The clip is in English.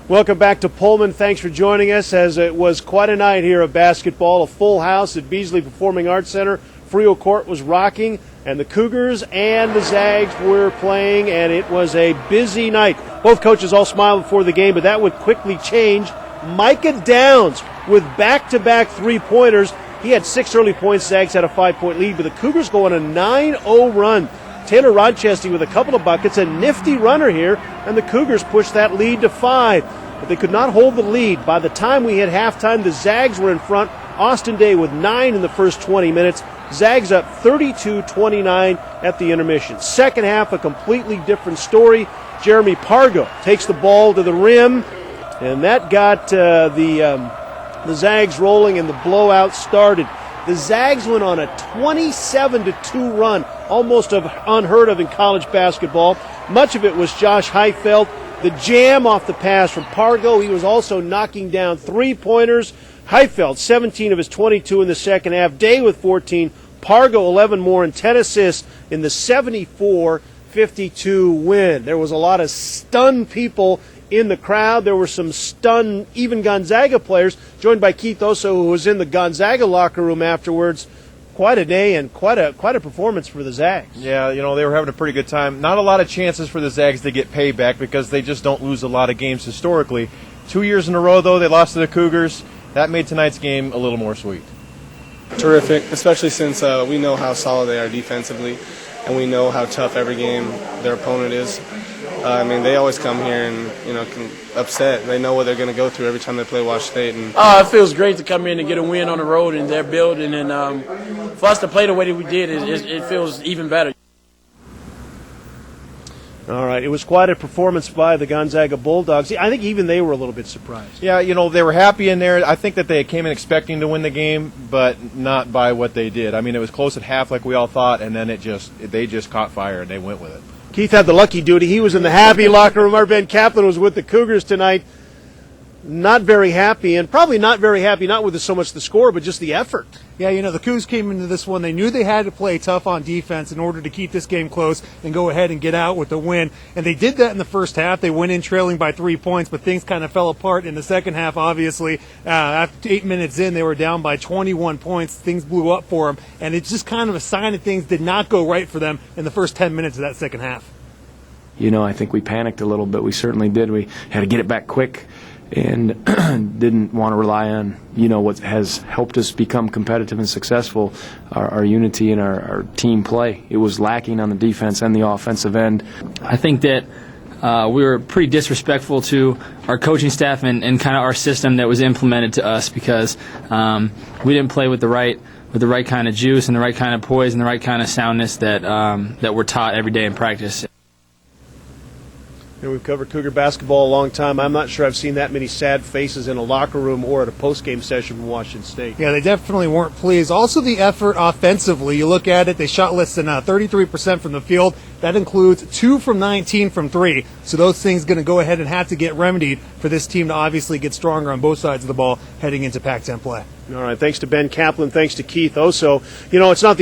Welcome back to Pullman. Thanks for joining us, as it was quite a night here of basketball. A full house at Beasley Performing Arts Center. Frio Court was rocking, and the Cougars and the Zags were playing, and it was a busy night. Both coaches all smiled before the game, but that would quickly change. Micah Downs with back-to-back three-pointers. He had 6 early points. Zags had a 5-point lead, but the Cougars go on a 9-0 run. Taylor Rochestie with a couple of buckets, a nifty runner here, and the Cougars pushed that lead to 5. But they could not hold the lead. By the time we hit halftime, the Zags were in front. Austin Day with 9 in the first 20 minutes. Zags up 32-29 at the intermission. Second half, a completely different story. Jeremy Pargo takes the ball to the rim, and that got the Zags rolling, and the blowout started. The Zags went on a 27-2 run, almost unheard of in college basketball. Much of it was Josh Heifeld. The jam off the pass from Pargo. He was also knocking down three-pointers. Heifeld, 17 of his 22 in the second half. Day with 14. Pargo, 11 more and 10 assists in the 74-52 win. There was a lot of stunned people in the crowd. There were some stunned, even Gonzaga players, joined by Keith Osso, who was in the Gonzaga locker room afterwards. Quite a day and quite a performance for the Zags. Yeah, they were having a pretty good time. Not a lot of chances for the Zags to get payback because they just don't lose a lot of games historically. 2 years in a row, though, they lost to the Cougars. That made tonight's game a little more sweet. Terrific, especially since we know how solid they are defensively, and we know how tough every game their opponent is. They always come here and can upset. They know what they're going to go through every time they play Wash State. And it feels great to come in and get a win on the road in their building, and for us to play the way that we did, it feels even better. All right, it was quite a performance by the Gonzaga Bulldogs. I think even they were a little bit surprised. Yeah, they were happy in there. I think that they came in expecting to win the game, but not by what they did. It was close at half like we all thought, and then they just caught fire and they went with it. Keith had the lucky duty. He was in the happy locker room. Our Ben Kaplan was with the Cougars tonight. Not very happy, and probably not very happy, not with so much the score, but just the effort. Yeah, the Cougs came into this one. They knew they had to play tough on defense in order to keep this game close and go ahead and get out with the win. And they did that in the first half. They went in trailing by 3 points, but things kind of fell apart in the second half, obviously. After 8 minutes in, they were down by 21 points. Things blew up for them, and it's just kind of a sign that things did not go right for them in the first 10 minutes of that second half. I think we panicked a little bit. We certainly did. We had to get it back quick and didn't want to rely on, what has helped us become competitive and successful, our unity and our team play. It was lacking on the defense and the offensive end. I think that we were pretty disrespectful to our coaching staff and kind of our system that was implemented to us because we didn't play with the right kind of juice and the right kind of poise and the right kind of soundness that we're taught every day in practice. We've covered Cougar basketball a long time. I'm not sure I've seen that many sad faces in a locker room or at a post-game session from Washington State. Yeah, they definitely weren't pleased. Also, the effort offensively. You look at it, they shot less than 33% from the field. That includes 2 from 19 from 3. So those things going to go ahead and have to get remedied for this team to obviously get stronger on both sides of the ball heading into Pac-10 play. All right, thanks to Ben Kaplan, thanks to Keith Osso. It's not the